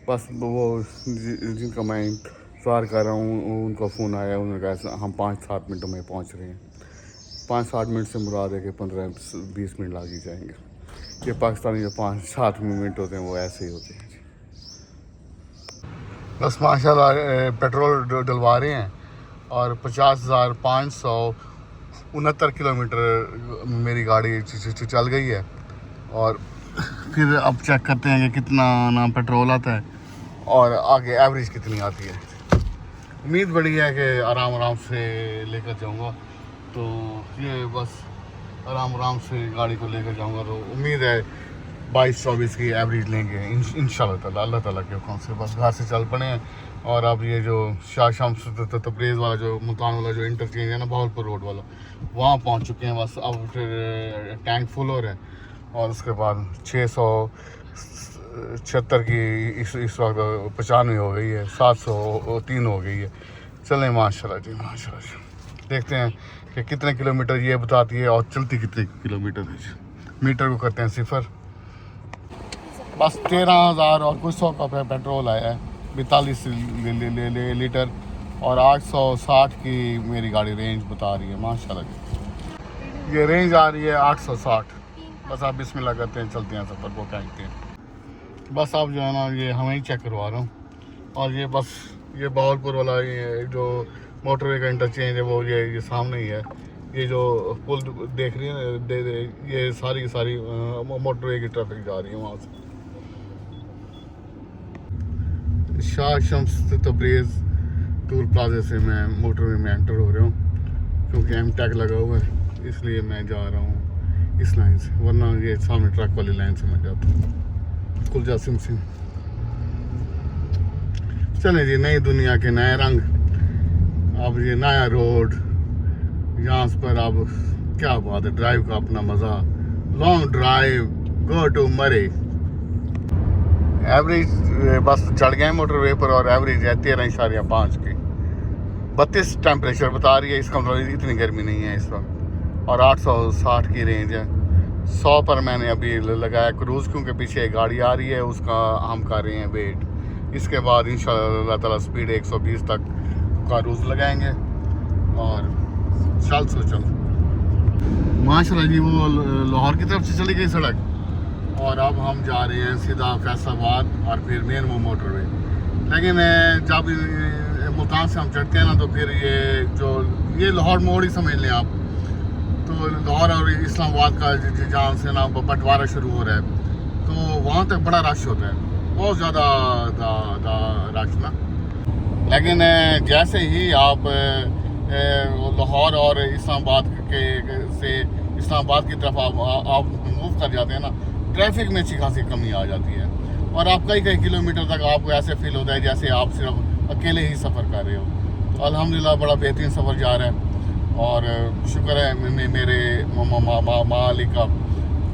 बस वो जिनका मैं इंतज़ार कर रहा हूँ उनका फ़ोन आया, उन्होंने कहा हम 5-7 मिनटों में पहुँच रहे हैं। 5-7 मिनट से मुराद है कि 15-20 मिनट लग ही जाएंगे। ये पाकिस्तानी जो 5-7 मिनट होते हैं वो ऐसे ही होते हैं। बस माशाल्लाह पेट्रोल डलवा रहे हैं और 50,569 किलोमीटर मेरी गाड़ी चल गई है। और फिर अब चेक करते हैं कि कितना ना पेट्रोल आता है और आगे एवरेज कितनी आती है। उम्मीद बड़ी है कि आराम से लेकर जाऊंगा, तो ये बस आराम से गाड़ी को लेकर जाऊंगा। तो उम्मीद है 22-24 की एवरेज लेंगे इंशाल्लाह ताला, अल्लाह ताला के हुक्म से। बस घर से चल पड़े हैं और अब ये जो शाह शम्स तब्रेज़ वाला जो मुल्तान वाला जो इंटरचेंज है ना, बहावलपुर रोड वाला, वहाँ पहुँच चुके हैं। बस अब फिर टैंक फुल हो रहा है और उसके बाद 676 की इस वक्त 95 हो गई है, 703 हो गई है। चलें माशाल्लाह जी, माशाल्लाह जी। देखते हैं कि कितने किलोमीटर ये बताती है और चलती कितने किलोमीटर है। मीटर को करते हैं 0। बस 13,000 और कुछ 100 का पेट्रोल आया है, 42 लीटर और 860 की मेरी गाड़ी रेंज बता रही है माशाल्लाह जी। ये रेंज आ रही है 860। बस आप बिस्मिल्लाह करते हैं, चलते हैं सफ़र को कहते हैं। बस आप जो है ना ये हमें ही चेक करवा रहा हूँ। और ये बस ये बहावलपुर वाला ये जो मोटरवे का इंटरचेंज है वो ये सामने ही है। ये जो पुल देख रही है ये सारी मोटरवे की ट्रैफिक जा रही है वहाँ से। शाह शम्स तब्रेज़ टूल प्लाजे से मैं मोटरवे में एंटर हो रहा हूँ, क्योंकि एम टैग लगा हुआ है इसलिए मैं जा रहा हूँ इस लाइन से, वरना ये सामने ट्रक वाली लाइन से मैं जाता हूँ। कुलजा सिंह। चलें जी, नई दुनिया के नए रंग, अब ये नया रोड, यहाँ पर अब क्या बात है, ड्राइव का अपना मज़ा। लॉन्ग ड्राइव, गो टू मरे। एवरेज बस चढ़ गए मोटरवे पर और एवरेज है 13.5 की। 32 टेम्परेचर बता रही है, इसका मतलब इतनी गर्मी नहीं है इस वक्त। और 860 की रेंज है। 100 पर मैंने अभी लगाया क्रूज़, क्योंकि पीछे एक गाड़ी आ रही है, उसका हम कर रहे हैं वेट। इसके बाद इंशाअल्लाह ताला स्पीड 120 तक क्रूज़ लगाएंगे और चल माशाल्लाह जी। वो लाहौर की तरफ से चली गई सड़क और अब हम जा रहे हैं सीधा फैसलाबाद और फिर मेन मोटरवे। लेकिन जब मुल्तान से हम चढ़ते हैं ना, तो फिर ये लाहौर मोड़ ही समझ लें आप। तो लाहौर और इस्लामाबाद का जहाँ से ना बंटवारा शुरू हो रहा है, तो वहाँ तक बड़ा रश होता है, बहुत ज़्यादा रश ना। लेकिन जैसे ही आप लाहौर और इस्लामाबाद की तरफ आप मूव कर जाते हैं ना, ट्रैफिक में अच्छी खासी कमी आ जाती है और आप कई किलोमीटर तक आपको ऐसे फील होता है जैसे आप सिर्फ अकेले ही सफ़र कर रहे हो। तो अल्हम्दुलिल्लाह बड़ा बेहतरीन सफ़र जा रहा है और शुक्र है मेरे मालिक का,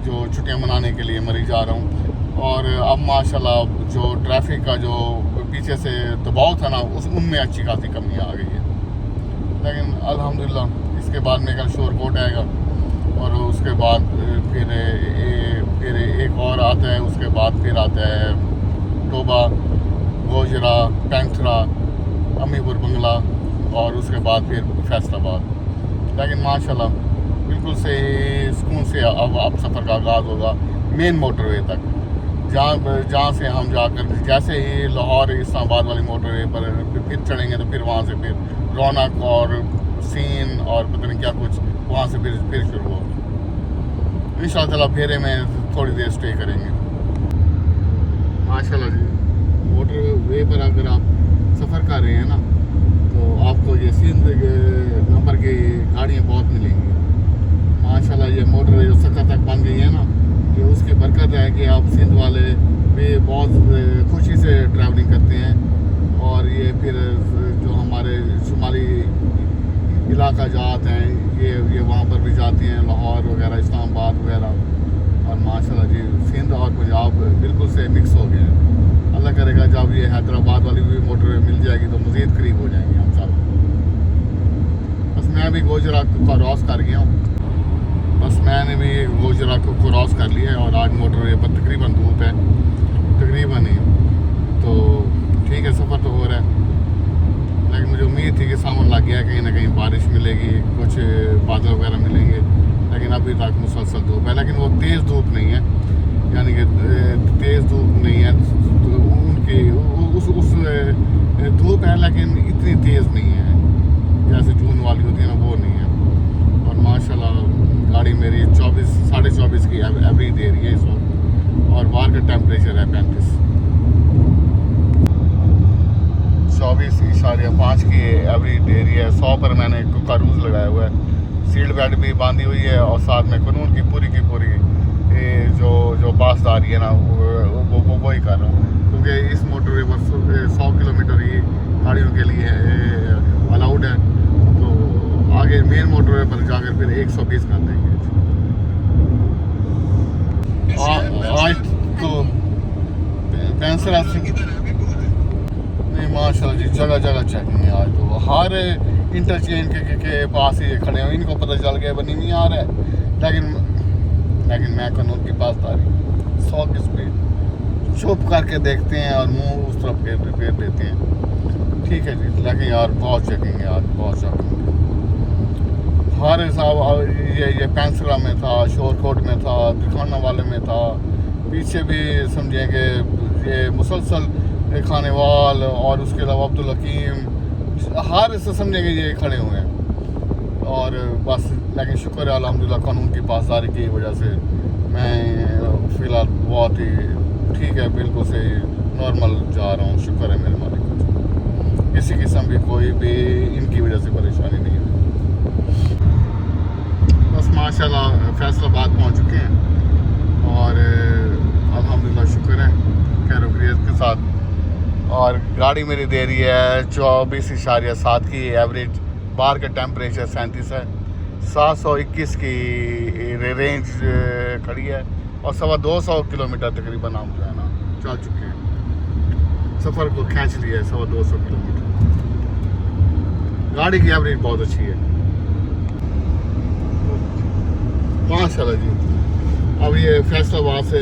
जो छुट्टियां मनाने के लिए मरी जा रहा हूँ। और अब माशाल्लाह जो ट्रैफिक का जो पीछे से दबाव था ना, उनमें अच्छी खासी कमी आ गई है। लेकिन अल्हम्दुलिल्लाह इसके बाद में कल शोर कोट आएगा और उसके बाद फिर एक और आता है, उसके बाद फिर आता है टोबा, गोजरा, पैंथरा, अमीपुर बंगला और उसके बाद फिर फैसलाबाद। लेकिन माशाल्लाह बिल्कुल से सुकून से अब सफ़र का आगाज़ होगा मेन मोटरवे तक, जहाँ से हम जाकर जैसे ही लाहौर इस्लामाबाद वाली मोटरवे पर फिर चढ़ेंगे तो फिर वहाँ से फिर रौनक और सीन और पता नहीं क्या कुछ वहाँ से फिर शुरू होगा। इंशाअल्लाह ताला फेरे में थोड़ी देर स्टे करेंगे माशाल्लाह जी। मोटरवे पर अगर आप सफ़र कर रहे हैं ना, तो आपको ये सिंध नंबर की गाड़ियाँ बहुत मिलेंगी माशाल्लाह। ये मोटरवे जो सख्त तक बन गई है ना, ये उसकी बरकत है कि आप सिंध वाले भी बहुत खुशी से ट्रैवलिंग करते हैं। और ये फिर जो हमारे शुमाली इलाका जाते हैं ये वहाँ पर भी जाती हैं, लाहौर वगैरह, इस्लामाबाद वगैरह। और माशाल्लाह जी सिंध और पंजाब बिल्कुल से मिक्स हो गए हैं। अल्लाह करेगा जब ये हैदराबाद वाली भी मोटरवे मिल जाएगी तो मज़ीद करीब हो जाएंगे हम सब। बस मैं भी गोजरा को क्रॉस कर गया हूँ, बस मैंने भी गोजरा को क्रॉस कर लिया है और आज मोटरवे पर तकरीबन धूप है, तकरीबन ही। तो अभी तक मुसलसल धूप है, लेकिन वो तेज़ धूप नहीं है, यानी कि तेज़ धूप नहीं है तो उनकी उस धूप है, लेकिन इतनी तेज़ नहीं है जैसे जून वाली होती है ना, वो नहीं है। और माशाल्लाह गाड़ी मेरी 24-24.5 की एवरेज दे रही है इस वक्त, और बाहर का टेम्परेचर है 35। 24.5 की एवरेज दे रही है। 100 पर मैंने क्रूज लगाया हुआ है, सीट बेल्ट भी बांधी हुई है, और साथ में कानून की पूरी जो पासदारी है ना वो ही कर रहा हूँ, क्योंकि इस मोटरवे पर 100 किलोमीटर ही गाड़ियों के लिए अलाउड है। तो आगे मेन मोटरवे पर जाकर फिर 120 कर देंगे। आज तो पेंसिल नहीं, माशाल्लाह जी जगह जगह चेकिंग है आज तो। हर इंटरचेंज के पास ही खड़े हैं, इनको पता चल गया बनी नहीं आ रहा है, लेकिन मैं कानून की पासदारी 100 की स्पीड चुप करके देखते हैं और मुंह उस तरफ फेर देते हैं। ठीक है जी, लेकिन यार बहुत चेकिंग है आज, बहुत चेकिंग है। हर हिसाब ये पेंसिला में था, शोरकोट में था, दिखाना वाले में था, पीछे भी समझे कि ये मुसलसल खानेवाल और उसके अलावा अब्दुल हकीम, हर इससे समझे कि ये खड़े हुए हैं। और बस लेकिन शुक्र है अल्हम्दुलिल्लाह कानून की पासदारी की वजह से मैं फ़िलहाल बहुत ही ठीक है, बिल्कुल से नॉर्मल जा रहा हूँ। शुक्र है मेरे मालिक को, किसी किस्म की कोई भी इनकी वजह से परेशानी नहीं है। बस माशाल्लाह फैसलाबाद पहुँच चुके हैं और अल्हम्दुलिल्लाह शुक्र है खैर वफियत के साथ। और गाड़ी मेरी दे रही है 24.7 की एवरेज, बाहर का टेम्परेचर 37 है, 721 की रेंज खड़ी है, और 250 किलोमीटर तकरीबन हम जो है ना चल चुके हैं, सफ़र को खींच लिया है 250 किलोमीटर। गाड़ी की एवरेज बहुत अच्छी है माशाल्लाह जी। अब ये फैसलाबाद से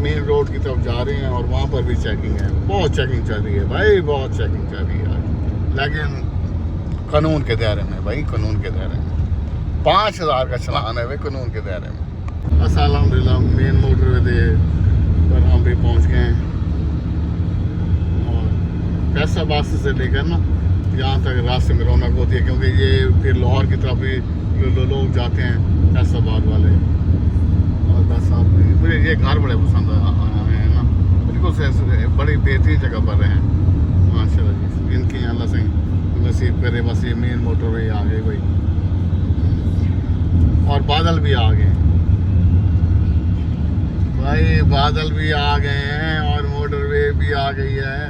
मेन रोड की तरफ जा रहे हैं और वहाँ पर भी चेकिंग है, बहुत चेकिंग चल रही है भाई, बहुत चेकिंग चल रही है, लेकिन कानून के दायरे में भाई, कानून के दायरे में। 5000 का चलान है भाई कानून के दायरे में। बस अल्हम्दुलिल्लाह मेन मोटरवे पर हम भी पहुँच गए हैं, और फैसलाबाद से लेकर ना यहाँ तक रास्ते में रौनक होती है, क्योंकि ये फिर लाहौर की तरफ भी लोग जाते हैं फैसलाबाद वाले। और बस आप मुझे ये घर बड़े पसंद आए हैं ना, बिल्कुल से बड़ी बेहतरीन जगह पर रहे हैं माशाल्लाह जी। इनकी अल्लाह से नसीब करे, बस ये मेन मोटरवे आ गई भाई, और बादल भी आ गए भाई, बादल भी आ गए हैं और मोटरवे भी आ गई है।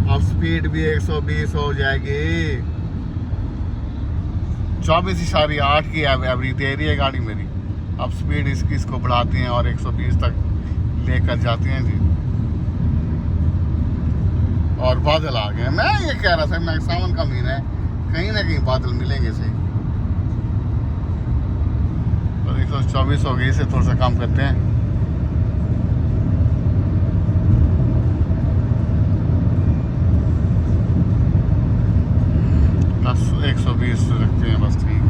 अब स्पीड भी 120 हो जाएगी। 24.8 की एवरेज दे रही है गाड़ी मेरी। अब स्पीड इसको बढ़ाते हैं और 120 तक लेकर जाते हैं जी। और बादल आ गए, मैं ये कह रहा था मैं सावन का महीना है, कहीं ना कहीं बादल मिलेंगे सही। और 124 हो गई, इसे थोड़ा सा कम करते हैं। बस 120 रखते हैं, बस ठीक।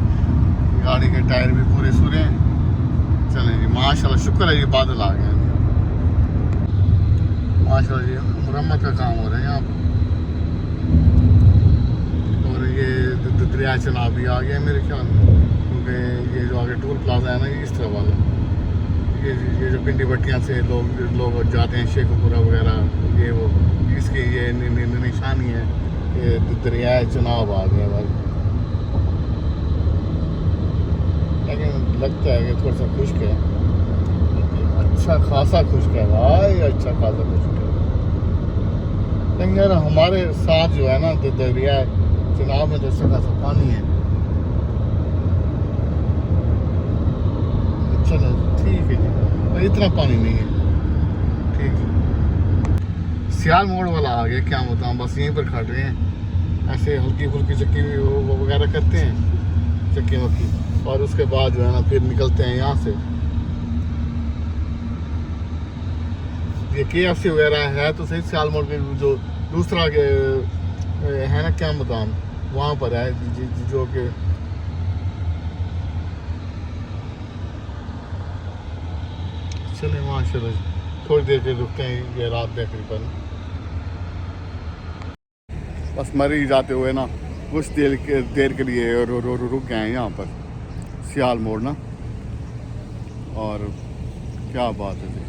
गाड़ी के टायर भी पूरे सूरे हैं। चलें जी, माशाल्लाह शुक्र है ये बादल आ गए माशाल्लाह जी। मुरम्मत का काम हो रहा है यहाँ पर, और ये दरिया चनाब भी आ गया मेरे ख्याल में, क्योंकि ये जो आगे टोल प्लाजा है ना, ये इस तरह वाला, ये जो पिंडी भट्टियाँ से लोग जाते हैं शेखपुरा वगैरह, ये वो इसकी ये निशानी है, ये दरिया चनाब आ गया भाई। लेकिन लगता है कि थोड़ा सा खुश्क है, अच्छा खासा खुश्क है भाई, अच्छा खासा खुश्क है। लेकिन यार हमारे साथ जो है ना दरिया चनाब में तो अच्छा खासा पानी है। चलो ठीक है जी, इतना पानी नहीं है, ठीक है। सियाल मोड़ वाला आ गया, क्या बताऊँ, बस यहीं पर खड़ रहे हैं, ऐसे हल्की फुल्की चक्की वगैरह करते हैं, चक्की वक्की, और उसके बाद जो है ना फिर निकलते हैं यहाँ से। ये KFC वगैरह है तो सही, सियाल मोड़ के जो दूसरा के है ना क्या बताऊँ, वहाँ पर है जो कि चले माशाल्लाह थोड़ी देर के रुकते हैं ये रात तकरीबन। बस मरी जाते हुए ना कुछ देर के लिए रुक गए हैं यहाँ पर सियाल मोड़ ना। और क्या बात है जी,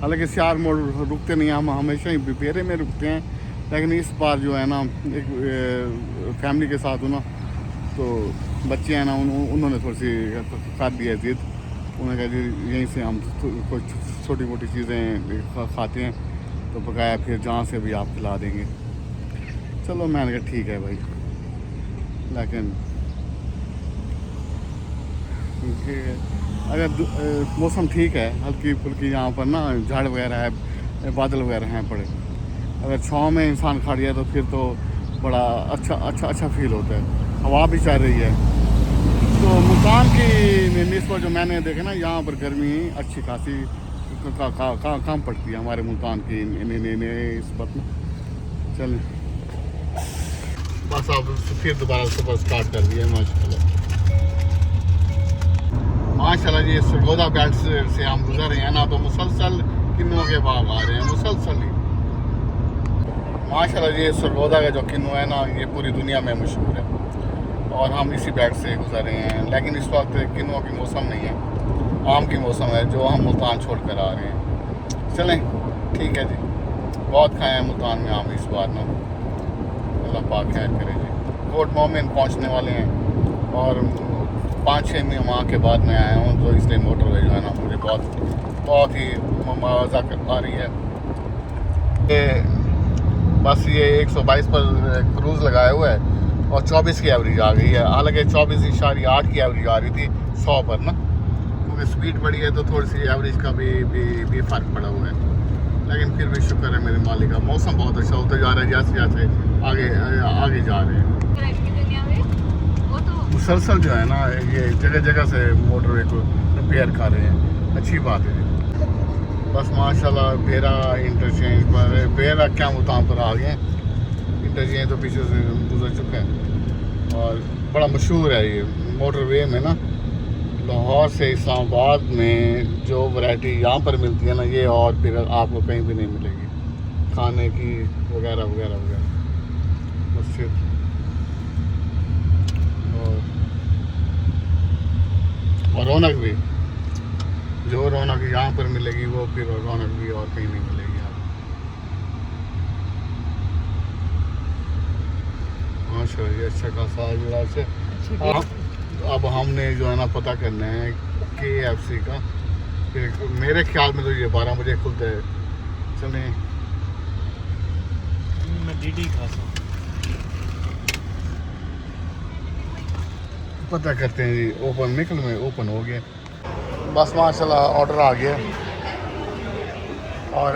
हालांकि सियाल मोड़ रुकते नहीं, हम हमेशा ही बेरे में रुकते हैं, लेकिन इस बार जो है ना एक फैमिली के साथ हूँ ना, तो बच्चे हैं ना उन्होंने थोड़ी सी कर दी है जिद। उन्होंने कहा जी यहीं से हम कुछ छोटी मोटी चीज़ें खाते हैं, तो बकाया फिर जहाँ से भी आप खिला देंगे। चलो मैंने कहा ठीक है भाई, लेकिन अगर मौसम ठीक है, हल्की फुल्की यहाँ पर ना झाड़ वगैरह है, बादल वगैरह हैं पड़े, अगर छाँव में इंसान खड़ गया तो फिर तो बड़ा अच्छा फील होता है, हवा भी चल रही है। तो मुल्तान की निस्बत जो मैंने देखा ना, यहाँ पर गर्मी अच्छी खासी कम पड़ती है हमारे मुल्तान की निस्बत में। चलें बस अब फिर दोबारा सुबह स्टार्ट कर दिया माशाल्लाह जी। सरगोदा बेल्ट से हम गुजर रहे हैं ना, तो मुसलसल किन्नुओं के बाग आ रहे हैं मुसलसल ही माशाल्लाह जी। सरगोदा का जो किन्नू है ना, ये पूरी दुनिया में मशहूर है और हम इसी बेल्ट से गुजर रहे हैं। लेकिन इस वक्त किन्नुओं की मौसम नहीं है, आम की मौसम है, जो हम मुल्तान छोड़ कर आ रहे हैं। चलें ठीक है जी, बहुत खाए हैं मुल्तान में आम इस बार ना, अल्लाह पाक खैर करे जी। कोट मोमिन पहुंचने वाले हैं और 5-6 माह के बाद मैं आया हूँ, तो इसलिए मोटरवे जो है ना मुझे बहुत ही मज़ा आ रही है। बस ये 122 पर क्रूज़ लगाया हुआ है और 24 की एवरेज आ गई है। हालांकि 24.8 की एवरेज आ रही थी 100 पर ना, क्योंकि स्पीड बढ़ी है तो थोड़ी सी एवरेज का भी फ़र्क पड़ा हुआ है। लेकिन फिर भी शुक्र है मेरे मालिक का, मौसम बहुत अच्छा होता जा रहा है जैसे जैसे आगे जा रहे हैं। मुसलसल जो है ना ये जगह जगह से मोटरवे को रिपेयर कर रहे हैं, अच्छी बात है। बस माशाल्लाह बेरा इंटरचेंज पर, बेरा क्या मुताम पर आ गए हैं। इंटरचेंज तो पीछे से गुजर चुके हैं और बड़ा मशहूर है ये मोटरवे में ना। लाहौर से इस्लामाबाद में जो वैरायटी यहाँ पर मिलती है ना, ये और फिर आपको कहीं भी नहीं मिलेगी, खाने की वगैरह वगैरह वगैरह। बस फिर और रौनक भी, जो रौनक यहाँ पर मिलेगी वो फिर रौनक भी और कहीं नहीं मिलेगी आपको। माशाल्लाह ये अच्छा खासा जुड़ा से। अब हमने जो है ना पता करना है KFC का, फिर मेरे ख्याल में तो ये 12 बजे खुलता है। चलें मैं DD खाता पता करते हैं जी। ओपन हो गया बस माशाल्लाह, ऑर्डर आ गया और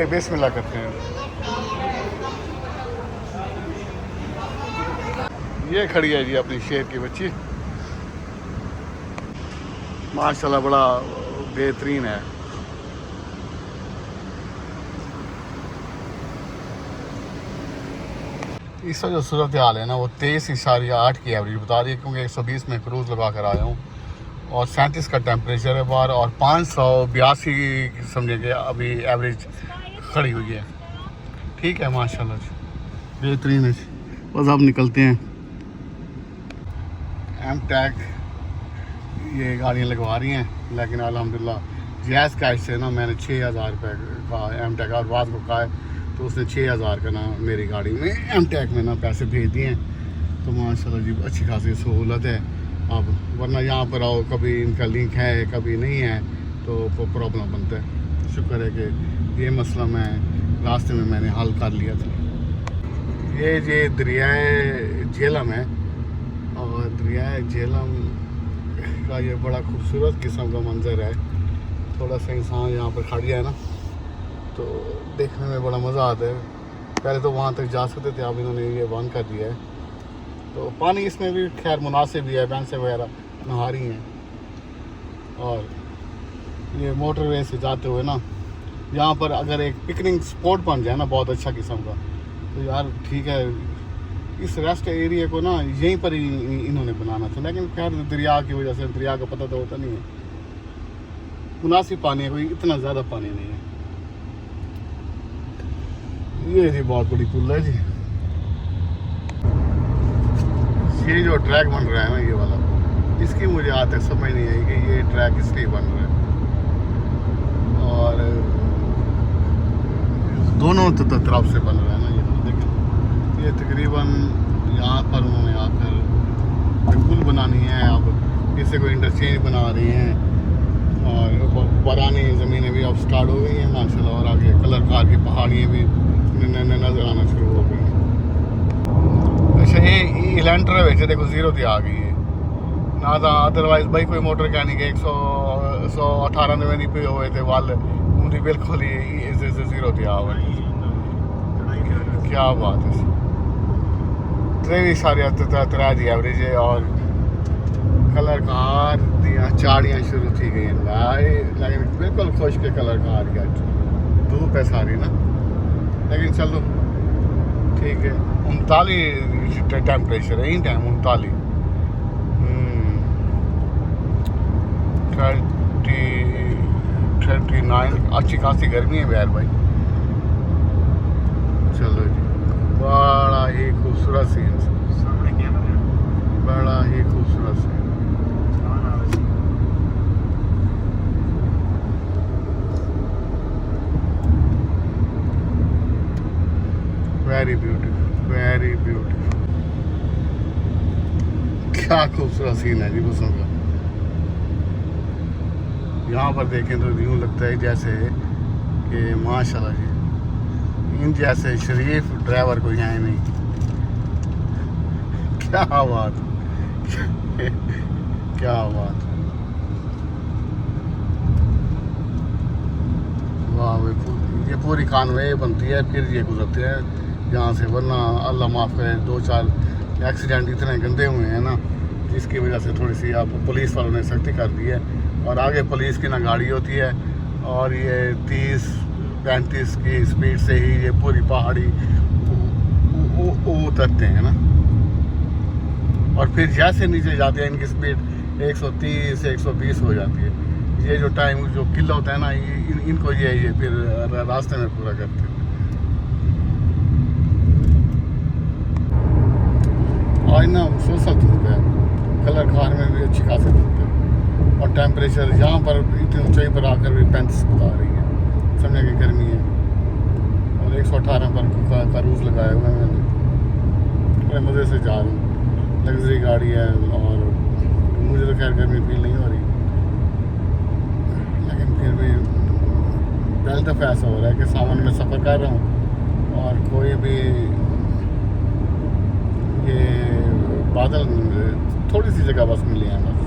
बिस्मिल्लाह करते हैं। ये खड़ी है जी अपनी शेर की बच्ची, माशाल्लाह बड़ा बेहतरीन है। इसका जो सूरत हाल है ना, वो 23.8 की एवरेज बता रही है, क्योंकि 120 में क्रूज़ लगा कर आया हूँ और 37 का टेम्परेचर है बाहर और 582 समझेंगे अभी एवरेज खड़ी हुई है। ठीक है माशाल्लाह जी, बेहतरीन है। बस अब निकलते हैं। M-Tech ये गाड़ियाँ लगवा रही हैं, लेकिन अल्हम्दुलिल्लाह जैज़ कैश से ना मैंने 6,000 रुपये का M-Tech और बाद को कहा है, तो उसने 6,000 का ना मेरी गाड़ी में M-Tech में ना पैसे भेज दिए हैं। तो माशाल्लाह जी अच्छी खासी सहूलत है अब, वरना यहाँ पर आओ कभी इनका लिंक है कभी नहीं है तो प्रॉब्लम बनता है। शुक्र है कि ये मसला मैं रास्ते में मैंने हल कर लिया था। ये दरियाए झेलम है और दरियाए झेलम का ये बड़ा खूबसूरत किस्म का मंज़र है। थोड़ा सा इंसान यहाँ पर खड़ जाए ना तो देखने में बड़ा मज़ा आता है। पहले तो वहाँ तक जा सकते थे, अब इन्होंने ये बंद कर दिया है। तो पानी इसमें भी खैर मुनासिब भी है, भैंसें वगैरह नहा रही हैं। और ये मोटरवे से जाते हुए ना यहाँ पर अगर एक पिकनिक स्पॉट बन जाए ना बहुत अच्छा किस्म का, तो यार ठीक है इस रेस्ट एरिया को ना यहीं पर ही इन्होंने बनाना था, लेकिन खैर दरिया की वजह से, दरिया का पता तो होता नहीं है, मुनासिब पानी है, कोई इतना ज़्यादा पानी नहीं है। ये जी बहुत बड़ी पुल है जी। ये जो ट्रैक बन रहा है ना, ये वाला, इसकी मुझे आज तक समझ नहीं आई कि ये ट्रैक इसलिए बन रहा है, और दोनों तरफ से बन रहा है ना। ये देखें, ये तकरीबन यहाँ पर उन्होंने आकर पुल बनानी है, अब इससे कोई इंटरचेंज बना रही हैं, और पुरानी ज़मीनें भी अब स्टार्ट हो गई हैं माशाल्लाह, और आगे कलर कार की पहाड़ियाँ भी नज़र आना शुरू हो गई हैं। अच्छा, ये लेंटर है, देखो जीरो थी आ गई है ना था, अदरवाइज भाई कोई मोटर कैनिक 118 नहीं पे हुए थे वाल, उनकी बिल्कुल ही जीरो थी आ गई। क्या बात है, 23 जी एवरेज है, और कलर कार दिया चाड़ियाँ शुरू थी गई हैं, लेकिन बिल्कुल खुश के कलर कार की धूप है सारी ना, लेकिन चलो ठीक है। 39 टेम्परेचर है, इन टाइम 39 39 अच्छी खासी गर्मी है यार भाई। चलो जी, बड़ा ही खूबसूरत सीन, बड़ा ही खूबसूरत scene. Very beautiful, very beautiful, क्या खूबसूरत सीन है जी बसों का। यहाँ पर देखें तो यूँ लगता है जैसे कि माशाल्लाह जी, इन जैसे शरीफ ड्राइवर कोई है नहीं। क्या बात क्या बात, वाह भाई, ये पूरी कानवे बनती है, फिर ये गुजरते हैं यहाँ से, वरना अल्लाह माफ़ करे 2-4 एक्सीडेंट इतने गंदे हुए हैं ना, जिसकी वजह से थोड़ी सी आप पुलिस वालों ने सख्ती कर दी है, और आगे पुलिस की ना गाड़ी होती है, और ये 30-35 की स्पीड से ही ये पूरी पहाड़ी उतरते हैं ना, और फिर जैसे नीचे जाते हैं इनकी स्पीड 130-120 हो जाती है। ये जो टाइम जो किल होता है ना, इनको ये फिर रास्ते में पूरा करते हैं। आज ना सोसा धूप है, कलर कार में भी अच्छी खासी धूप है, और टेम्परेचर यहाँ पर इतनी ऊंचाई पर आकर भी 35 बता रही है, समझे कि गर्मी है। और 118 पर का रूफ लगाया हुआ है मैंने, बड़े मज़े से जा रहा हूँ, लग्जरी गाड़ी है, और मुझे तो खैर गर्मी फील नहीं हो रही, लेकिन फिर भी पहली दफ़ा ऐसा हो रहा है कि सावन में सफ़र कर रहा हूँ, और कोई भी ये बादल थोड़ी सी जगह बस मिली है बस।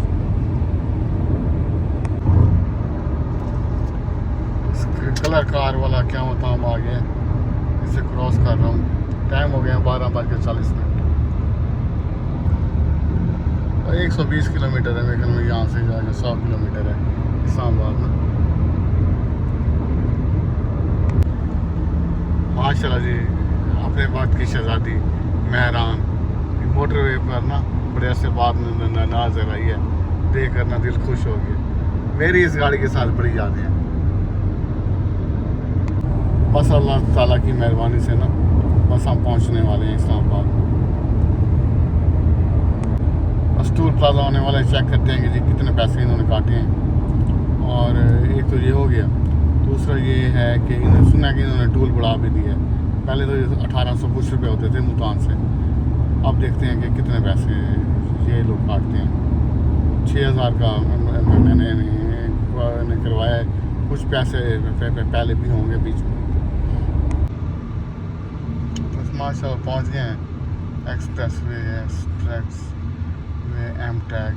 कलर कार वाला क्या होता हम आ गए, इसे क्रॉस कर रहा हूँ, टाइम हो गया 12:40 और 120 किलोमीटर है मेरे ख्याल में, यहाँ से जाकर 100 किलोमीटर है इस्लामाबाद में। माशाल्लाह जी, अपने बात की शहजादी मेहरान मोटरवे पर ना बड़े से बात नजर आई है, देख कर ना दिल खुश हो गया। मेरी इस गाड़ी के साथ बड़ी यादें हैं, बस अल्लाह ताला की मेहरबानी से ना बस हम पहुंचने वाले हैं इस्लामाबाद। बस टूल प्लाजा होने वाला है, चेक करते हैं कि जी कितने पैसे इन्होंने काटे हैं, और एक तो ये हो गया, दूसरा ये है कि इन्होंने सुना कि इन्होंने टूल बढ़ा भी दिया है। पहले तो 1800 कुछ रुपये होते थे मुल्तान से, अब देखते हैं कि कितने पैसे ये लोग काटते हैं। 6000 का मैंने करवाया है, कुछ पैसे पहले भी होंगे बीच में। माशाल्लाह पहुंच गए हैं एक्सप्रेस वे एम टैग।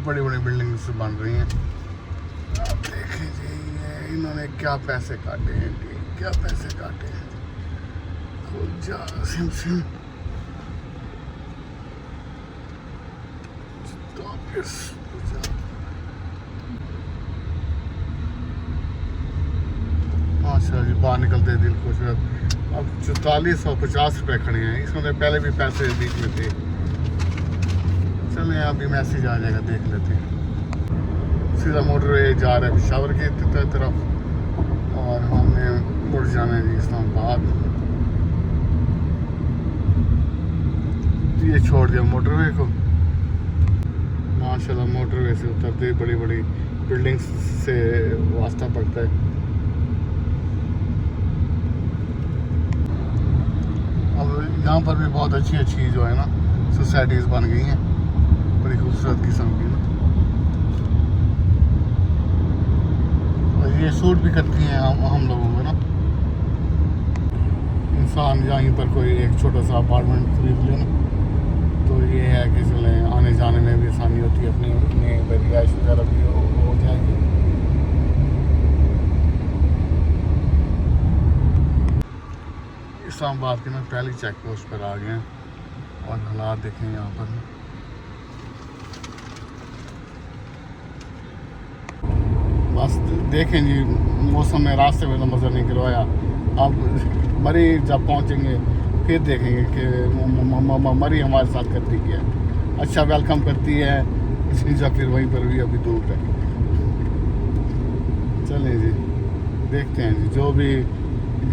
बड़ी बड़ी बिल्डिंग्स बन रही हैं, आप देखें जी इन्होंने क्या पैसे काटे हैं, क्या पैसे काटे हैं। खुद जा सिम सिम बाहर निकलते दिल खुश हो। अब 44 और 50 रुपये खड़े हैं, इसमें पहले भी पैसे बीच में थे। चलें अभी मैसेज आ जाएगा, देख लेते हैं। सीधा मोटरवे जा रहा है पेशावर की तरफ और हमने मुड़ जाना है जी इस्लामाबाद। ये छोड़ दिया मोटरवे को। माशाल्लाह मोटरवे से उतरते बड़ी बड़ी बिल्डिंग्स से वास्ता पड़ता है। अब यहाँ पर भी बहुत अच्छी अच्छी जो है ना सोसाइटीज़ बन गई हैं, बड़ी खूबसूरत किस्म की ना। और ये सूट भी करती हैं हम लोगों को ना। इंसान यहीं पर कोई एक छोटा सा अपार्टमेंट खरीद ले ना, तो ये है कि चले आने जाने में भी आसानी होती है, अपनी रिहाइश वगैरह भी हो जाएगी। इस्लामाबाद के ना पहली चेक पोस्ट पर आ गए हैं और हालात देखें यहाँ पर। बस देखें जी, मौसम में रास्ते में तो मज़ा नहीं करवाया। अब मरी जब पहुँचेंगे फिर देखेंगे कि मरी हमारे साथ करती क्या है। अच्छा वेलकम करती है, या फिर वहीं पर भी अभी दूर है। चलें जी देखते हैं जी, जो भी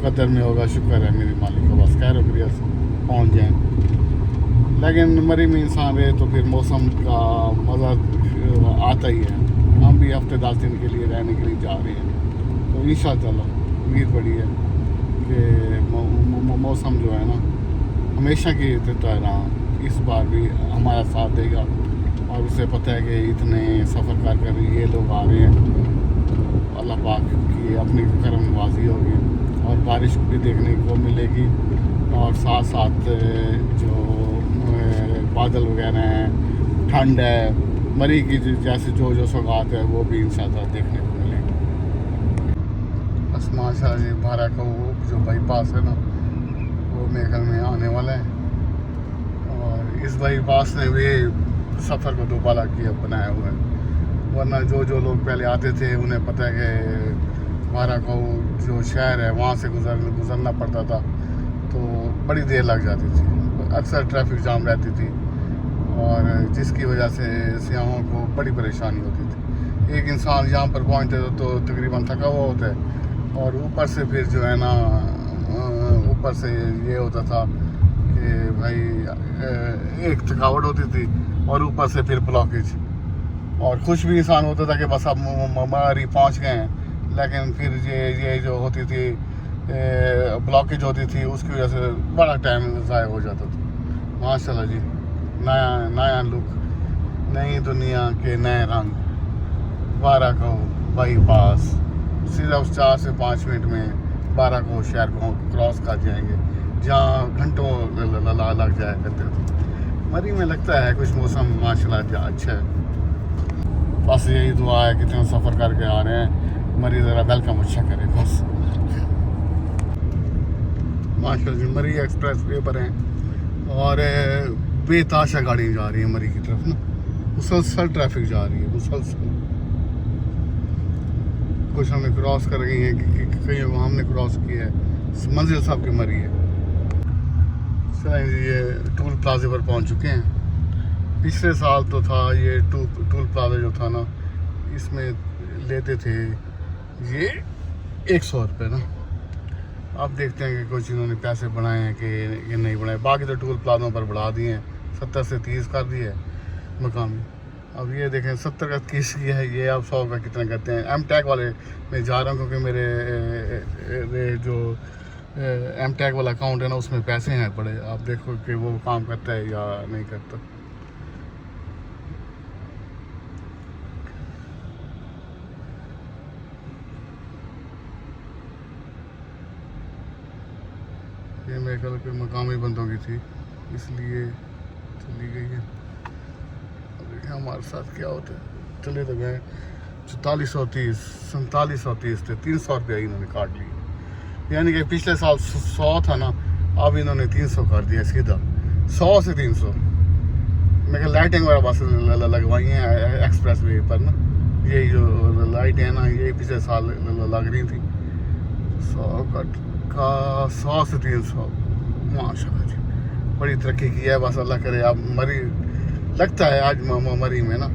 कदर में होगा शुक्र है मेरे मालिक का, बस खैर वक्रिया से पहुँच जाएँ। लेकिन मरी में इंसान रहे तो फिर मौसम का मज़ा आता ही है। हम भी हफ्ते 10 दिन के लिए रहने के लिए जा रहे हैं, तो इंशाअल्लाह उम्मीद बड़ी है कि मौसम जो है ना हमेशा की तरह ना इस बार भी हमारा साथ देगा। और उसे पता है कि इतने सफ़र कर ये लोग आ रहे हैं, तो अल्लाह पाक की अपनी करम नवाजी होगी और बारिश भी देखने को मिलेगी। और साथ साथ जो बादल वगैरह हैं, ठंड है, मरी की जैसे जो सौगात है वो भी इंशाअल्लाह देखने को मिलेगी। बस माशाअल्लाह जी भारत का वो जो बाईपास है ना वो मेरे ख्याल में आने वाला है। और इस बाईपास ने भी सफ़र को दोबारा किया बनाया हुआ है, वरना जो लोग पहले आते थे उन्हें पता है कि भारत का जो शहर है वहाँ से गुज़रना पड़ता था, तो बड़ी देर लग जाती थी, अक्सर ट्रैफिक जाम रहती थी और जिसकी वजह से सियाहों को बड़ी परेशानी होती थी। एक इंसान यहाँ पर पहुँचते तो तकरीबन थका हुआ होता है और ऊपर से फिर जो है ना ऊपर से ये होता था कि भाई एक थकावट होती थी और ऊपर से फिर ब्लॉकेज। और खुश भी इंसान होता था कि बस अब मरी पहुँच गए हैं, लेकिन फिर ये जो होती थी ब्लॉकेज होती थी, उसकी वजह से बड़ा टाइम ज़ाया हो जाता था। माशाल्लाह जी नया लुक, नई दुनिया के नए रंग, बाराको बाईपास। सीधा उस 4 से 5 मिनट में बाराको शहर को क्रॉस कर जाएंगे, जहाँ घंटों लग जाया करते थे। मरी में लगता है कुछ मौसम माशाल्लाह अच्छा है। बस यही दुआ है कि तुम सफ़र करके आ रहे हैं, मरी ज़रा वेलकम अच्छा करे बस। माशाल्लाह जी मरी एक्सप्रेस वे पर हैं और बेताशा गाड़ी जा रही है मरी की तरफ ना, मुसलसल ट्रैफिक जा रही है मुसलसल। कुछ हमने क्रॉस कर गई है, कहीं हमने क्रॉस किया है, मंजिल साहब की मरी है। चलें जी ये टूल प्लाजे पर पहुंच चुके हैं। पिछले साल तो था ये टूल प्लाजा जो था ना, इसमें लेते थे ये 100 रुपये ना। अब देखते हैं कि कुछ इन्होंने पैसे बढ़ाए हैं कि नहीं बढ़ाए। बाकी तो टूल प्लाजों पर बढ़ा दिए हैं, 70 से 30 कर दिए मकामी। अब ये देखें 70 का 30 किया है, ये अब 100 का कितना करते हैं। एम टैग वाले मैं जा रहा हूँ क्योंकि मेरे जो एम टैग वाला अकाउंट है ना उसमें पैसे हैं पड़े। आप देखो कि वो काम करता है या नहीं करता। ये मेरे ख्याल के मकामी बंदों की थी इसलिए चली गई है। अब देखें हमारे साथ क्या होता है। चले तो गए 4430 4730 थे, 300 रुपया इन्होंने काट लिए। यानी कि पिछले साल 100 था ना, अब इन्होंने 300 कर दिया सीधा, 100 से 300। मैं लाइटिंग वगैरह बस लगवाई हैं एक्सप्रेस वे पर ना, यही जो लाइट है ना ये पिछले साल लग रही थी। का 100 से 300 माशाल्लाह जी, बड़ी तरक्की की है। बस अल्लाह करे आप मरी लगता है आज मरी में ना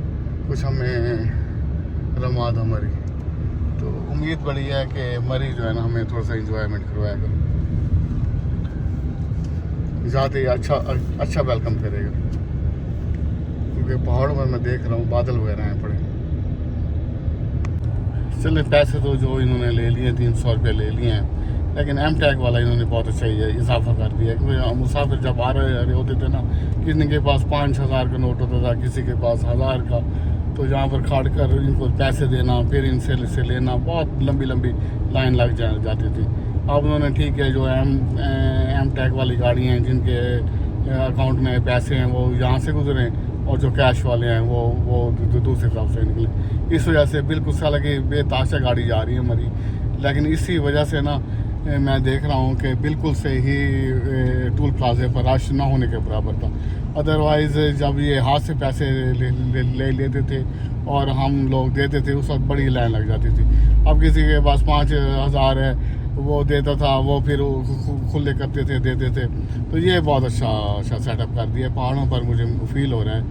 कुछ हमें रमा दो मरी, तो उम्मीद बड़ी है कि मरी जो है ना हमें थोड़ा सा इंजॉयमेंट करवाएगा, ज़्यादा ही अच्छा वेलकम करेगा, क्योंकि पहाड़ों में मैं देख रहा हूँ बादल वगैरह हैं पड़े। चले पैसे तो जो इन्होंने ले लिए 300 रुपये ले लिए हैं, लेकिन एम टैग वाला इन्होंने बहुत अच्छा ही इजाफा कर दिया, क्योंकि मुसाफिर जब आ रहे होते थे ना, किसी के पास 5,000 का नोट होता था, किसी के पास 1000 का, तो जहाँ पर खड़ कर इनको पैसे देना, फिर इनसे लेना, बहुत लंबी लाइन लग जाती थी। अब उन्होंने ठीक है जो एम टैग वाली गाड़ी हैं जिनके अकाउंट में पैसे हैं वो यहाँ से गुजरें, और जो कैश वाले हैं वो दूसरे तरफ से निकले। इस वजह से बिल्कुल सा लगे बेताशा गाड़ी जा रही है मरी, लेकिन इसी वजह से ना मैं देख रहा हूँ कि बिल्कुल से ही टूल प्लाजे पर रश ना होने के बराबर था। अदरवाइज़ जब ये हाथ से पैसे ले लेते थे और हम लोग देते थे उस वक्त बड़ी लाइन लग जाती थी। अब किसी के पास 5,000 है वो देता था, वो फिर खुले करते थे देते थे, तो ये बहुत अच्छा सेटअप कर दिया पहाड़ों पर। मुझे फील हो रहा है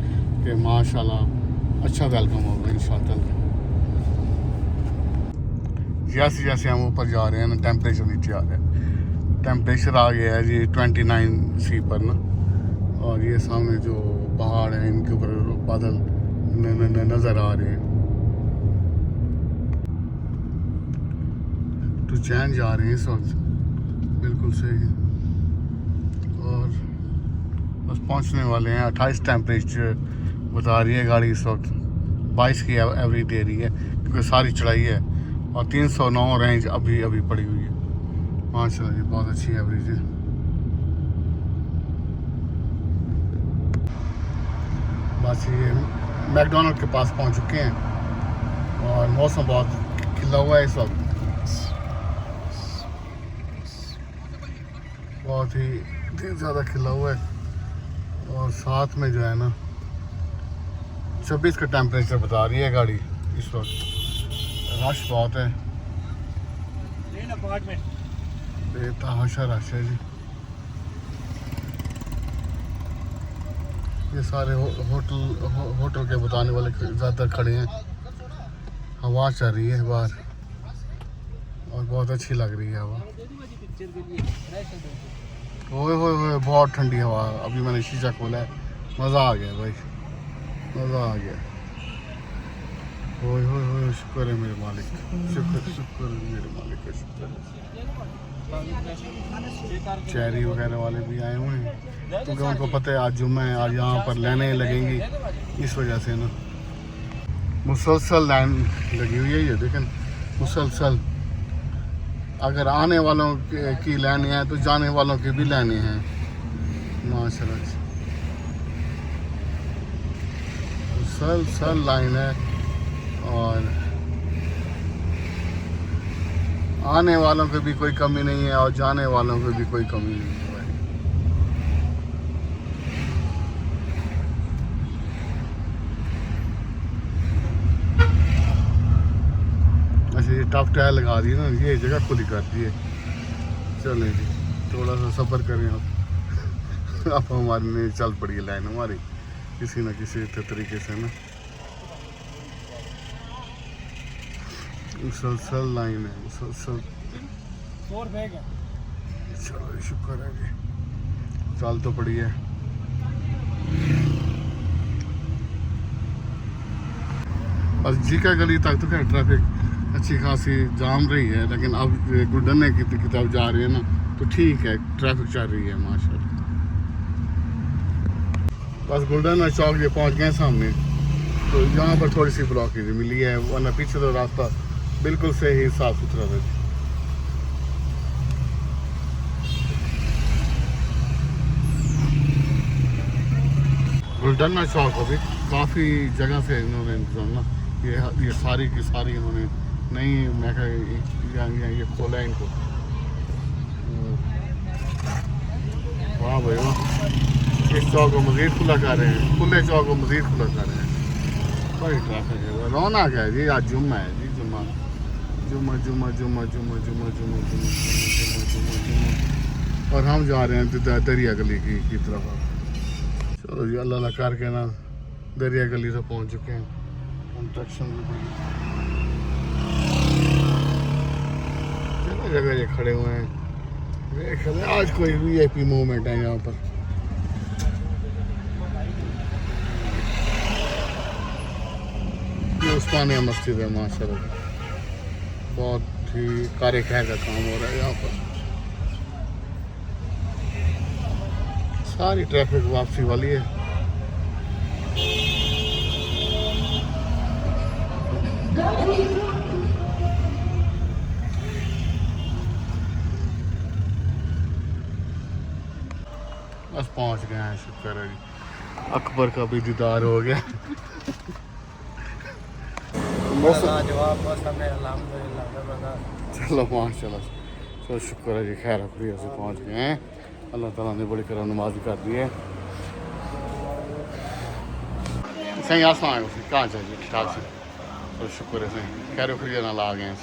कि माशाल्लाह अच्छा वेलकम होगा इंशाल्लाह। जैसे जैसे हम ऊपर जा रहे हैं ना टेम्परेचर नीचे आ रहा है, टेम्परेचर आ गया है जी 29 पर ना, और ये सामने जो पहाड़ हैं इनके ऊपर बादल नज़र आ रहे हैं, तो चैन जा रहे हैं इस वक्त बिल्कुल सही, और बस पहुंचने वाले हैं। 28 टेम्परेचर बता रही है गाड़ी इस वक्त, 22 की एवरेज दे रही है क्योंकि सारी चढ़ाई है, और 309 रेंज अभी पड़ी हुई है। माशाल्लाह जी बहुत अच्छी एवरेज है। बस ये मैकडोनल्ड के पास पहुंच चुके हैं, और मौसम बहुत खिला हुआ है इस वक्त, बहुत ही ज़्यादा खिला हुआ है, और साथ में जो है ना 26 का टेम्परेचर बता रही है गाड़ी इस वक्त। रश बहुत है, बेतहाशा रश है जी। ये सारे होटल के बताने वाले ज़्यादातर खड़े हैं, हवा चल रही है बाहर और बहुत अच्छी लग रही है हवा। ओए बहुत ठंडी हवा, अभी मैंने शीशा खोला है, मज़ा आ गया भाई, मज़ा आ गया। ओए शुक्र है मेरे मालिक, शुक्र मेरे मालिक का शुक्र। चेरी वगैरह वाले भी आए हुए हैं, क्योंकि उनको पता है आज जुम्मा है, आज यहाँ पर लाइनें लगेंगी, इस वजह से ना मुसलसल लाइन लगी हुई है। ये देखें मुसलसल, अगर आने वालों की लाइनें हैं तो जाने वालों की भी लाइनें हैं माशाल्लाह। मुसलसल लाइन है, और आने वालों की भी कोई कमी नहीं है और जाने वालों की भी कोई कमी नहीं है भाई। अच्छा ये टफ टायर लगा दी ना, ये जगह खुली कर दी है। चलें जी थोड़ा सा सब्र करें अब हमारी नहीं चल पड़ी है लाइन हमारी किसी न किसी तरीके से ना, मुसलसल लाइन है, मुसलसल। चलो शुक्र है जी, चल तो पड़ी है। बस जीका गली तक तो क्या ट्रैफिक अच्छी खासी जाम रही है, लेकिन अब गुडने की तरफ जा रही है ना तो ठीक है, ट्रैफिक चल रही है माशाल्लाह। बस गुडना चौक ये पहुंच गए सामने, तो यहाँ पर थोड़ी सी ब्लॉकेज मिली है, वरना पीछे तो रास्ता बिल्कुल से ही साफ सुथरा है। गुलडना चौक अभी काफ़ी जगह से इन्होंने इंतजाम ना, ये सारी की सारी इन्होंने नई मैं ये खोला है इनको। वाह भाई वाह, इस चौक को मज़ीद खुला कर रहे हैं, खुले चौक को मज़ीद खुला कर रहे हैं। बड़ी ट्रैफिक है, रौनक है जी, आज जुम्मा है जी, जुम्मा जुम्मा जुम्मा जुम्मा जुम्मा जुम्मा जुम्मा जुम्मा जुम्मा जुम्मा जुम्मा। और हम जा रहे हैं दरिया गली की तरफ। चलो जी, अल्लाह अल्लाह करके ना दरिया गली से पहुंच चुके हैं। कंस्ट्रक्शन भी बड़ी जगह जगह ये खड़े हुए हैं। देख रहे हैं, आज कोई वीआईपी मूवमेंट है यहाँ पर। ये उस्मानिया मस्जिद है माशाल्लाह, बहुत ही कार्य खैर का काम हो रहा है यहाँ पर। सारी ट्रैफिक वापसी वाली है। बस पहुंच गए हैं, शुक्र है जी। अकबर का भी दीदार हो गया। चलो माशाल्लाह, चलो शुक्र है जी, खैर अखरिया से पहुंच गए हैं। अल्लाह ताला ने बड़ी करम नमाज कर दी है। सही अस्सलाम वालेकुम, कहाँ चाहिए ठीक ठाक से। चलो शुक्र है सही, खैर अखरिया ना ला गए हैं।